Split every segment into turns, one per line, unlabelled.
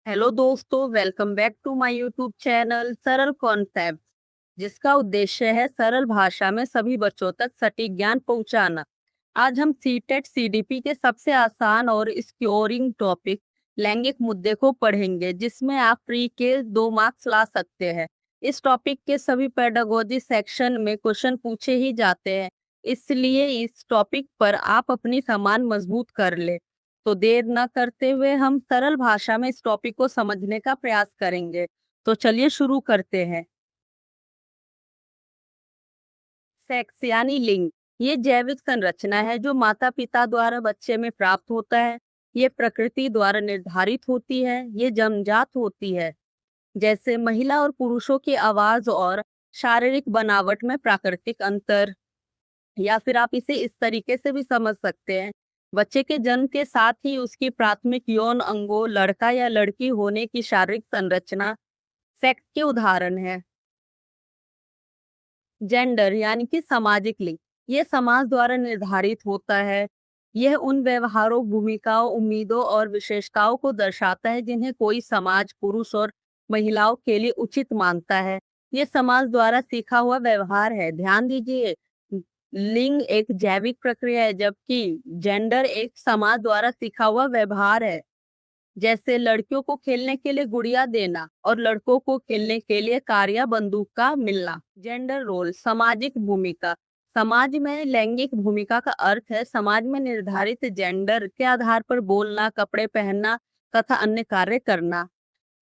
Hello दोस्तों, welcome back to my YouTube channel Saral concept, जिसका उद्देश्य है सरल भाषा में सभी बच्चों तक सटीक ज्ञान पहुंचाना। आज हम सीटेट सीडीपी के सबसे आसान और स्कोरिंग टॉपिक लैंगिक मुद्दे को पढ़ेंगे, जिसमें आप प्री के 2 मार्क्स ला सकते हैं। इस टॉपिक के सभी पेडागोजी सेक्शन में क्वेश्चन पूछे ही जाते हैं, इसलिए इस टॉपिक पर आप अपनी सामान मजबूत कर ले। तो देर न करते हुए हम सरल भाषा में इस टॉपिक को समझने का प्रयास करेंगे। तो चलिए शुरू करते हैं। सेक्स यानी लिंग, ये जैविक संरचना है जो माता पिता द्वारा बच्चे में प्राप्त होता है। ये प्रकृति द्वारा निर्धारित होती है, ये जन्मजात होती है। जैसे महिला और पुरुषों की आवाज और शारीरिक बनावट में प्राकृतिक अंतर। या फिर आप इसे इस तरीके से भी समझ सकते हैं, बच्चे के जन्म के साथ ही उसकी प्राथमिक यौन अंगों, लड़का या लड़की होने की शारीरिक संरचना सेक्स के उदाहरण है। जेंडर यानी कि सामाजिक लिंग, ये समाज द्वारा निर्धारित होता है। यह उन व्यवहारों, भूमिकाओं, उम्मीदों और विशेषताओं को दर्शाता है जिन्हें कोई समाज पुरुष और महिलाओं के लिए उचित मानता है। ये समाज द्वारा सीखा हुआ व्यवहार है। ध्यान दीजिए, लिंग एक जैविक प्रक्रिया है, जबकि जेंडर एक समाज द्वारा सीखा हुआ व्यवहार है। जैसे लड़कियों को खेलने के लिए गुड़िया देना और लड़कों को खेलने के लिए कार या बंदूक का मिलना। जेंडर रोल, सामाजिक भूमिका। समाज में लैंगिक भूमिका का अर्थ है समाज में निर्धारित जेंडर के आधार पर बोलना, कपड़े पहनना तथा अन्य कार्य करना।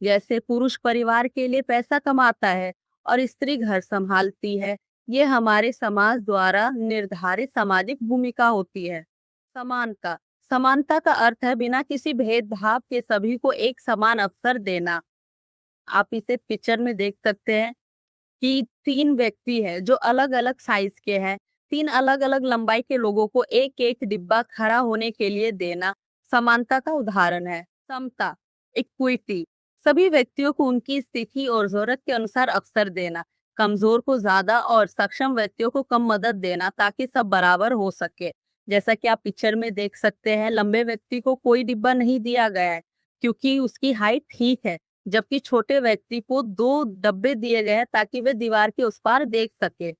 जैसे पुरुष परिवार के लिए पैसा कमाता है और स्त्री घर संभालती है। ये हमारे समाज द्वारा निर्धारित सामाजिक भूमिका होती है। समानता, समानता का अर्थ है बिना किसी भेदभाव के सभी को एक समान अवसर देना। आप इसे पिक्चर में देख सकते हैं कि 3 व्यक्ति है जो अलग अलग साइज के हैं। 3 अलग अलग लंबाई के लोगों को एक एक डिब्बा खड़ा होने के लिए देना समानता का उदाहरण है। समता, इक्विटी, सभी व्यक्तियों को उनकी स्थिति और जरूरत के अनुसार अवसर देना। कमजोर को ज्यादा और सक्षम व्यक्तियों को कम मदद देना ताकि सब बराबर हो सके। जैसा कि आप पिक्चर में देख सकते हैं, लंबे व्यक्ति को कोई डिब्बा नहीं दिया गया है क्योंकि उसकी हाइट ठीक है, जबकि छोटे व्यक्ति को 2 डब्बे दिए गए हैं ताकि वे दीवार के उस पार देख सके।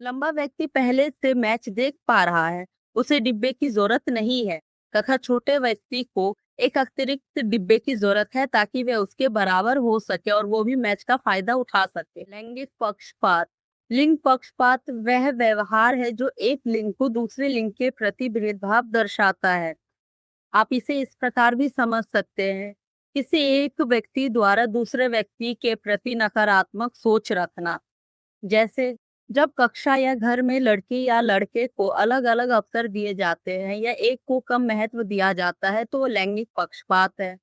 लंबा व्यक्ति पहले से मैच देख पा रहा है, उसे डिब्बे की जरूरत नहीं है, तथा छोटे व्यक्ति को एक अतिरिक्त डिब्बे की जरूरत है ताकि वे उसके बराबर हो सके और वो भी मैच का फायदा उठा सके। लैंगिक पक्षपात, लिंग पक्षपात वह व्यवहार है जो एक लिंग को दूसरे लिंग के प्रति भेदभाव दर्शाता है। आप इसे इस प्रकार भी समझ सकते हैं, किसी एक व्यक्ति द्वारा दूसरे व्यक्ति के प्रति नकारात्मक सोच रखना। जैसे जब कक्षा या घर में लड़की या लड़के को अलग अलग अवसर दिए जाते हैं या एक को कम महत्व दिया जाता है तो वो लैंगिक पक्षपात है।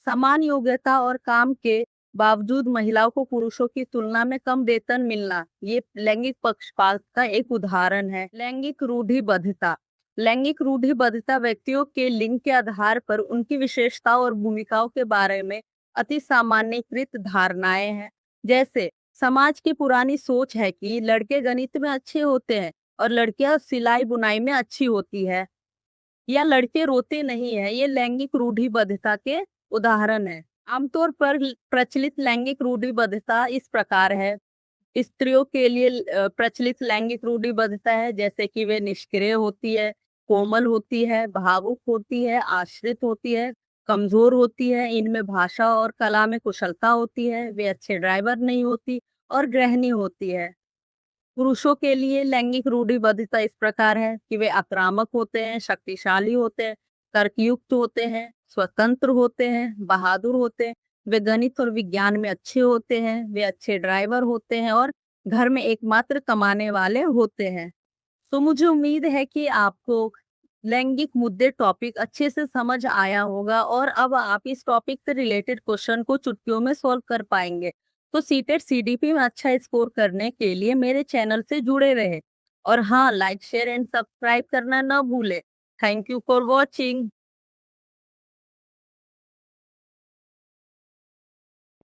समान योग्यता और काम के बावजूद महिलाओं को पुरुषों की तुलना में कम वेतन मिलना, ये लैंगिक पक्षपात का एक उदाहरण है। लैंगिक रूढ़िबद्धता, लैंगिक रूढ़िबद्धता व्यक्तियों के लिंग के आधार पर उनकी विशेषताओं और भूमिकाओं के बारे में अति सामान्यीकृत धारणाएं हैं। जैसे समाज की पुरानी सोच है कि लड़के गणित में अच्छे होते हैं और लड़कियां सिलाई बुनाई में अच्छी होती है, या लड़के रोते नहीं है। ये लैंगिक रूढ़िबद्धता के उदाहरण है। आमतौर पर प्रचलित लैंगिक रूढ़िबद्धता इस प्रकार है। स्त्रियों के लिए प्रचलित लैंगिक रूढ़िबद्धता है जैसे कि वे निष्क्रिय होती है, कोमल होती है, भावुक होती है, आश्रित होती है, कमजोर होती है, इनमें भाषा और कला में कुशलता होती है, वे अच्छे ड्राइवर नहीं होती और गृहिणी होती है। पुरुषों के लिए लैंगिक रूढ़िबद्धता इस प्रकार है कि वे आक्रामक होते हैं, शक्तिशाली होते हैं, तर्कयुक्त होते हैं, स्वतंत्र होते हैं, बहादुर होते हैं, वे गणित और विज्ञान में अच्छे होते हैं, वे अच्छे ड्राइवर होते हैं और घर में एकमात्र कमाने वाले होते हैं। तो मुझे उम्मीद है कि आपको लैंगिक मुद्दे टॉपिक अच्छे से समझ आया होगा और अब आप इस टॉपिक से रिलेटेड क्वेश्चन को चुटकियों में सॉल्व कर पाएंगे। तो सीटेट सीडीपी में अच्छा स्कोर करने के लिए मेरे चैनल से जुड़े रहे और हाँ, लाइक शेयर एंड सब्सक्राइब करना न भूले। Thank you for watching.